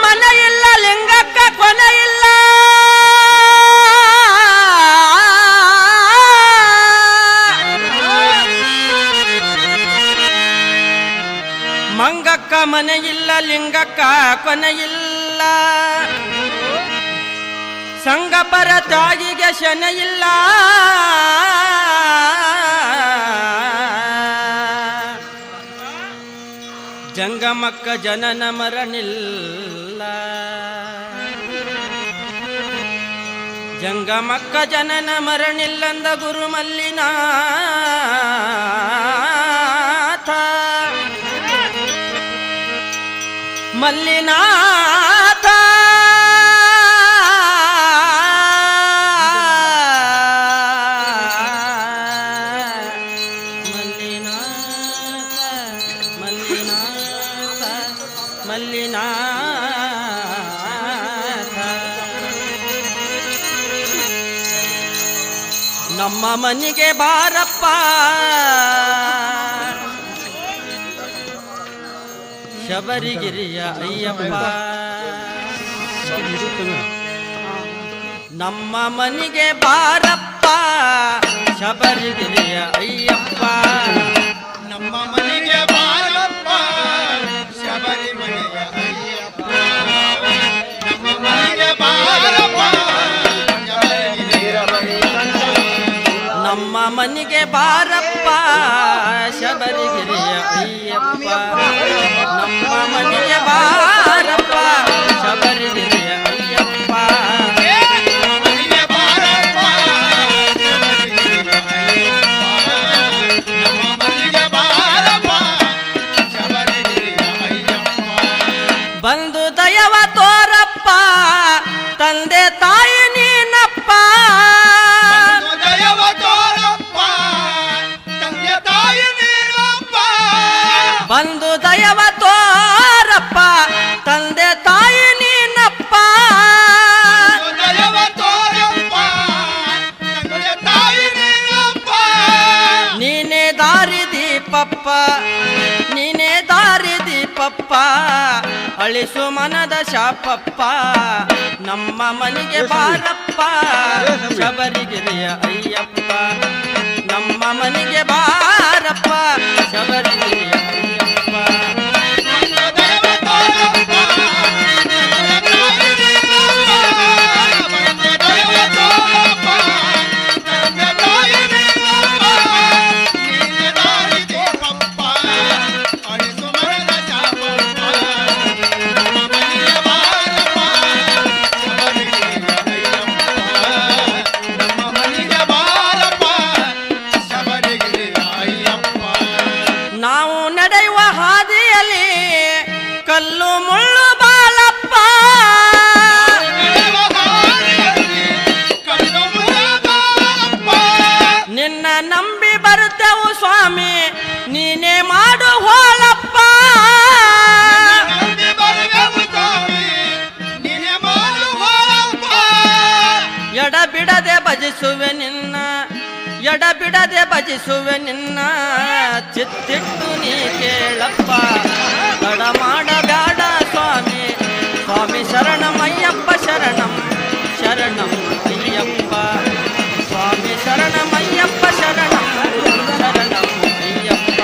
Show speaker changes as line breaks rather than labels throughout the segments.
ಮನೆ ಇಲ್ಲ ಲಿಂಗಕ್ಕ ಕೊನೆ ಇಲ್ಲ ಮಂಗಕ್ಕ ಮನೆ ಇಲ್ಲ ಲಿಂಗಕ್ಕ ಕೊನೆ ಇಲ್ಲ ಸಂಗಪರ ತಾಯಿಗೆ ಶನೆ ಇಲ್ಲ ಜಂಗಮಕ್ಕ ಜನನ ಮರಣಿಲ್ಲ ಜಂಗಮಕ್ಕ ಜನನ ಮರಣಿಲ್ಲಂದ ಗುರು ಮಲ್ಲಿನಾಥ ಮಲ್ಲಿನಾಥ ನಮ್ಮ ಮನೆಗೆ ಬಾರಪ್ಪ ಶಬರಿಗಿರಿಯ ಅಯ್ಯಪ್ಪ ನಮ್ಮ ಮನೆಗೆ ಬಾರಪ್ಪ ಶಬರಿಗಿರಿಯ ಅಯ್ಯಪ್ಪ
ನಮ್ಮ ಮನೆಗೆ ಬಾರಪ್ಪ ಶಬರಿಮಲೆಯ ಅಯ್ಯಪ್ಪ ನಮ್ಮ ಮನೆಗೆ ಬಾರಪ್ಪ
ನಮ್ಮ ಮನೆಗೆ ಬಾರಪ್ಪ ಶಬರಿಗಿರಿಯ ಅಯ್ಯಪ್ಪ ನಮ್ಮ ಮನೆಗೆ ಬಾರಪ್ಪ ಶಬರಿಗಿರಿಯ ಅಯ್ಯಪ್ಪ ಬಂದು ದಯವ ತೋರಪ್ಪ ತಂದೆ ತಾಯಿ ನೀನಪ್ಪ ಬಂದು ದಯವ ತೋರಪ್ಪ ತಂದೆ ತಾಯಿ ನೀನಪ್ಪ ನೀನೇ ದಾರಿ ದೀಪಪ್ಪ ನೀನೇ ದಾರಿ ದೀಪಪ್ಪ ಅಳಿಸು ಮನದ ಶಾಪಪ್ಪ ನಮ್ಮ ಮನೆಗೆ ಬಾರಪ್ಪ ಶಬರಿಗಿರಿಯ ಅಯ್ಯಪ್ಪ ನಮ್ಮ ಮನೆಗೆ ಬಾರಪ್ಪ ಶಬರಿಗಿರಿಯ ಅಯ್ಯಪ್ಪ ನಾವು ನಡೆಯುವ ಹಾದಿಯಲ್ಲಿ ಕಲ್ಲು ಮುಳ್ಳು ಬಾಳಪ್ಪ ನಿನ್ನ ನಂಬಿ ಬರುತ್ತೇವು ಸ್ವಾಮಿ ನೀನೇ ಮಾಡು ಹೋಳಪ್ಪ ಎಡಬಿಡದೆ ಭಜಿಸುವೆ ನಿನ್ನ ಎಡಬಿಡದೆ ಭಜಿಸುವೆ ನಿನ್ನ ಚಿತ್ತಿಟ್ಟು ನೀ ಕೇಳಪ್ಪ ತಡ ಮಾಡಬೇಡ ಸ್ವಾಮಿ ಸ್ವಾಮಿ ಶರಣಮಯ್ಯಪ್ಪ ಶರಣಂ ಶರಣಂ ಅಯ್ಯಪ್ಪ ಸ್ವಾಮಿ ಶರಣಮಯ್ಯಪ್ಪ ಶರಣಂ ಶರಣಂ ಅಯ್ಯಪ್ಪ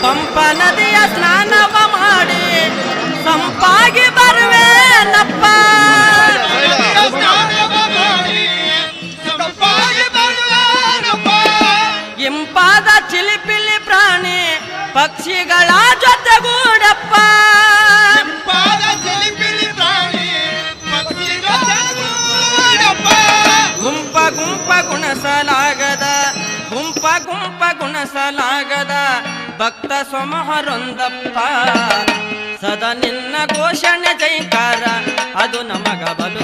ಪಂಪ ನದಿಯ ಸ್ನಾನವ ಮಾಡಿ ಸಂಪಾಗಿ ಬರುವೇನಪ್ಪ ಇಂಪಾದ ಚಿಲಿಪಿಲಿ ಪ್ರಾಣಿ ಪಕ್ಷಿಗಳ ಜೊತೆಗೂಡಪ್ಪ ಗುಂಪ ಗುಂಪ ಗುಣಸಲಾಗದ ಗುಂಪ ಗುಂಪ ಗುಣಸಲಾಗದ ಭಕ್ತ ಸಮೂಹರೊಂದಪ್ಪ ಸದಾ ನಿನ್ನ ಘೋಷಣೆ ಜೈಕಾರ ಅದು ನಮಗ ಬಲು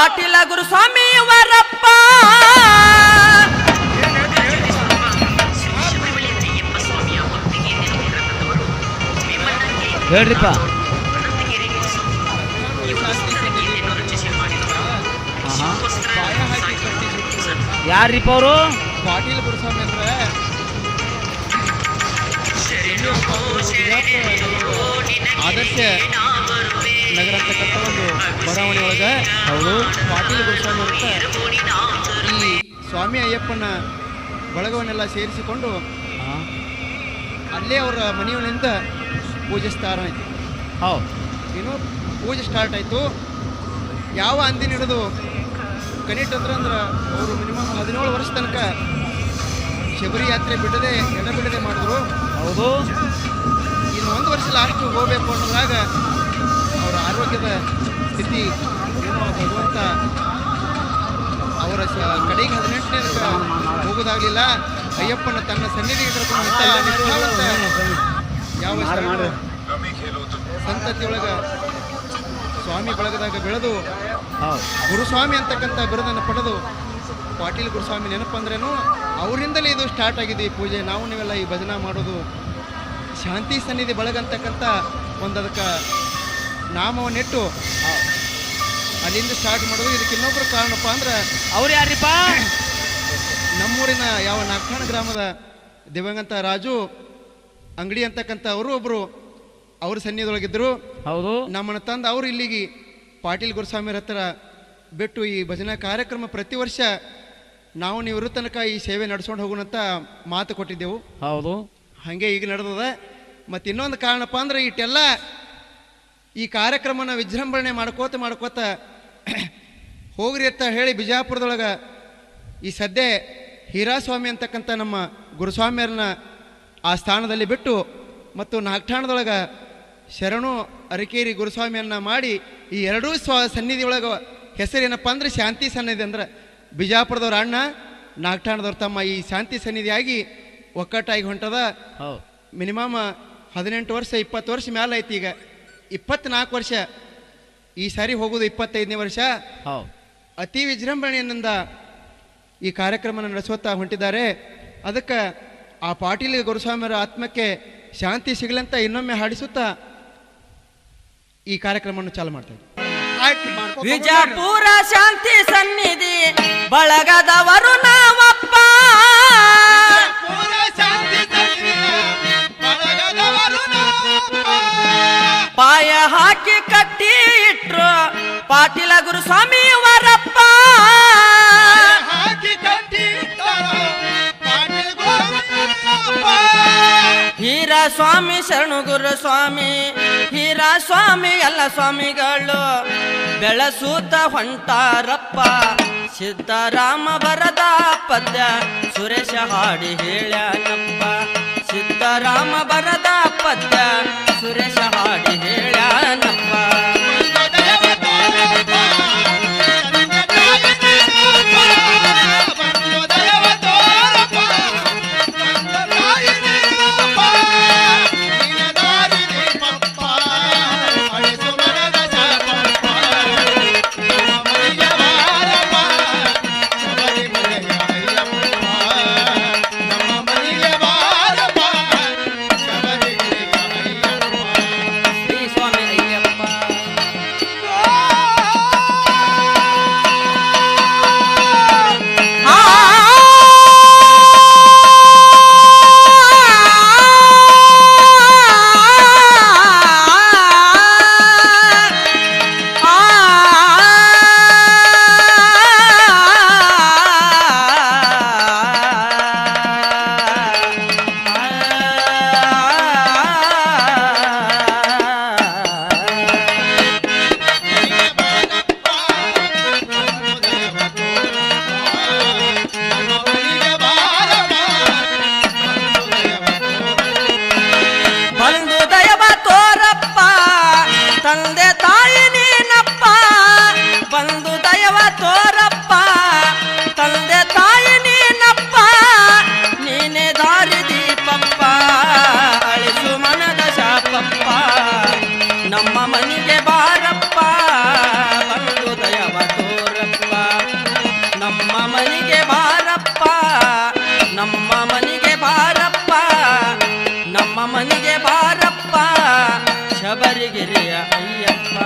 ಪಾಟೀಲ ಗುರುಸ್ವಾಮಿ ವರಪ್ಪ.
ಹೇಳ್ರಿಪ್ಪ. ಯಾರ್ರಿಪ್ಪ ಅವರು?
ಪಾಟೀಲ್ ಗುರುಸ್ವಾಮಿ ಅಂದ್ರೆ ಆದರ್ಶ ನಗರ ಅಂತಕ್ಕಂಥ ಒಂದು ಬಡಾವಣೆ ಒಳಗೆ
ಹೌದು.
ಪಾಟೀಲ್ ಗುರುಸ್ವಾಮಿ ಅಂತ ಈ ಸ್ವಾಮಿ ಅಯ್ಯಪ್ಪನ ಬಳಗವನ್ನೆಲ್ಲ ಸೇರಿಸಿಕೊಂಡು ಅಲ್ಲೇ ಅವರ ಮನೆಯೊಳಗಿಂದ ಪೂಜೆ ಸ್ಟಾರ್ಟ್ ಆಯಿತು.
ಹೌದು.
ಏನು ಪೂಜೆ ಸ್ಟಾರ್ಟ್ ಆಯಿತು. ಯಾವ ಅಂದಿನ ಹಿಡಿದು ಕನಿಷ್ಠ ಅಂದ್ರೆ ಅವರು ಮಿನಿಮಮ್ 17 ವರ್ಷ ತನಕ ಶಬರಿ ಯಾತ್ರೆ ಬಿಡದೆ ಎಡಬಿಡದೆ ಮಾಡಿದ್ರು.
ಹೌದು.
ಇನ್ನು 1 ವರ್ಷ ಲಾಸ್ಟ್ ಹೋಗಬೇಕು ಅನ್ನೋದ್ರಾಗ ಅವರ ಆರೋಗ್ಯದ ಸ್ಥಿತಿ ಏನೋ ಭಗವಂತ ಅವರ ಕಡೆಗೆ 18ನೇ ಹೋಗೋದಾಗಲಿಲ್ಲ. ಅಯ್ಯಪ್ಪನ ತನ್ನ ಸನ್ನಿಧಿಗೆ ಕರ್ಕೊಂಡು ಯಾವ ಸಂತತಿಯೊಳಗ ಸ್ವಾಮಿ ಬಳಗದಾಗ ಬೆಳೆದು ಗುರುಸ್ವಾಮಿ ಅಂತಕ್ಕಂಥ ಬಿರುದನ್ನು ಪಡೆದು ಪಾಟೀಲ್ ಗುರುಸ್ವಾಮಿ ನೆನಪಂದ್ರೇನು ಅವರಿಂದಲೇ ಇದು ಸ್ಟಾರ್ಟ್ ಆಗಿದೆ ಈ ಪೂಜೆ. ನಾವು ನೀವೆಲ್ಲ ಈ ಭಜನಾ ಮಾಡೋದು ಶಾಂತಿ ಸನ್ನಿಧಿ ಬಳಗ ಅಂತಕ್ಕಂಥ ಒಂದು ಅದಕ್ಕೆ ನಾಮವನ್ನಿಟ್ಟು ಅಲ್ಲಿಂದ ಸ್ಟಾರ್ಟ್ ಮಾಡೋದು. ಇದಕ್ಕೆ ಇನ್ನೊಬ್ಬರು ಕಾರಣಪ್ಪ ಅಂದ್ರೆ
ಅವ್ರು ಯಾರಿಪ್ಪ?
ನಮ್ಮೂರಿನ ಯಾವ ನಾಗಠಾಣ ಗ್ರಾಮದ ದಿವಂಗತ ರಾಜು ಅಂಗಡಿ ಅಂತಕ್ಕಂಥ ಅವರು ಒಬ್ಬರು ಅವ್ರ ಸನ್ನಿಧಿಯೊಳಗಿದ್ದರು.
ಹೌದು.
ನಮ್ಮನ್ನು ತಂದು ಅವರು ಇಲ್ಲಿಗೆ ಪಾಟೀಲ್ ಗುರುಸ್ವಾಮಿಯರ ಹತ್ರ ಬಿಟ್ಟು ಈ ಭಜನಾ ಕಾರ್ಯಕ್ರಮ ಪ್ರತಿ ವರ್ಷ ನಾವು ನೀವು ಇರೋ ತನಕ ಈ ಸೇವೆ ನಡೆಸ್ಕೊಂಡು ಹೋಗೋಣಂತ ಮಾತು ಕೊಟ್ಟಿದ್ದೆವು.
ಹೌದು.
ಹಾಗೆ ಈಗ ನಡೆದದ. ಮತ್ತು ಇನ್ನೊಂದು ಕಾರಣಪ್ಪ ಅಂದ್ರೆ ಇಟ್ಟೆಲ್ಲ ಈ ಕಾರ್ಯಕ್ರಮನ ವಿಜೃಂಭಣೆ ಮಾಡ್ಕೋತ ಹೋಗ್ರಿ ಅಂತ ಹೇಳಿ ಬಿಜಾಪುರದೊಳಗೆ ಈ ಸದ್ಯ ಹೀರಾಸ್ವಾಮಿ ಅಂತಕ್ಕಂಥ ನಮ್ಮ ಗುರುಸ್ವಾಮಿಯರನ್ನ ಆ ಸ್ಥಾನದಲ್ಲಿ ಬಿಟ್ಟು ಮತ್ತು ನಾಗಠಾಣದೊಳಗೆ ಶರಣು ಅರಕೇರಿ ಗುರುಸ್ವಾಮಿಯನ್ನ ಮಾಡಿ ಈ ಎರಡೂ ಸನ್ನಿಧಿ ಒಳಗೆ ಹೆಸರೇನಪ್ಪ ಅಂದ್ರೆ ಶಾಂತಿ ಸನ್ನಿಧಿ. ಅಂದ್ರೆ ಬಿಜಾಪುರದವ್ರ ಅಣ್ಣ ನಾಗಠಾಣದವ್ರ ತಮ್ಮ ಈ ಶಾಂತಿ ಸನ್ನಿಧಿಯಾಗಿ ಒಕ್ಕಟ್ಟಾಗಿ ಹೊಂಟದ. ಮಿನಿಮಮ್ 18 ವರ್ಷ 20 ವರ್ಷ ಮ್ಯಾಲ ಐತಿ. ಈಗ 24 ವರ್ಷ, ಈ ಸಾರಿ ಹೋಗೋದು 25ನೇ ವರ್ಷ. ಅತಿ ವಿಜೃಂಭಣೆಯಿಂದ ಈ ಕಾರ್ಯಕ್ರಮ ನಡೆಸುತ್ತಾ ಹೊಂಟಿದ್ದಾರೆ. ಅದಕ್ಕೆ ಆ ಪಾಟೀಲ್ ಗುರುಸ್ವಾಮಿಯವರ ಆತ್ಮಕ್ಕೆ ಶಾಂತಿ ಸಿಗಲಂತ ಇನ್ನೊಮ್ಮೆ ಹಾಡಿಸುತ್ತಾ ಈ ಕಾರ್ಯಕ್ರಮವನ್ನು ಚಾಲು ಮಾಡ್ತಾರೆ.
ವಿಜಯಪುರ ಶಾಂತಿ ಸನ್ನಿಧಿ ಬಳಗದವರು ನಾವಪ್ಪ. ಪಾಯ ಹಾಕಿ ಕಟ್ಟಿ ಇಟ್ರು ಪಾಟೀಲ ಗುರುಸ್ವಾಮಿ ವರಪ್ಪ. ಹೀರಾಸ್ವಾಮಿ ಶರಣು ಗುರುಸ್ವಾಮಿ, ಹೀರಾಸ್ವಾಮಿ ಎಲ್ಲ ಸ್ವಾಮಿಗಳು ಬೆಳಸೂತ ಹೊಂಟಾರಪ್ಪ. ಸಿದ್ದರಾಮ ಬರದ ಪದ್ಯ ಸುರೇಶ ಹಾಡಿ ಹೇಳ್ಯಾನಪ್ಪ. ಸಿದ್ದರಾಮ ಬರದ ಪದ್ಯ ಸುರೇಶ ಹಾಡಿ ಹೇಳ್ಯಾನಪ್ಪ. ನಮ್ಮ ಮನೆಗೆ ಬಾರಪ್ಪ ಬಂದು ದಯವ ತೋರ ನಮ್ಮ ಮನೆಗೆ ಬಾರಪ್ಪ ನಮ್ಮ ಮನೆಗೆ ಬಾರಪ್ಪ ಶಬರಿಗಿರಿಯ ಅಯ್ಯಪ್ಪ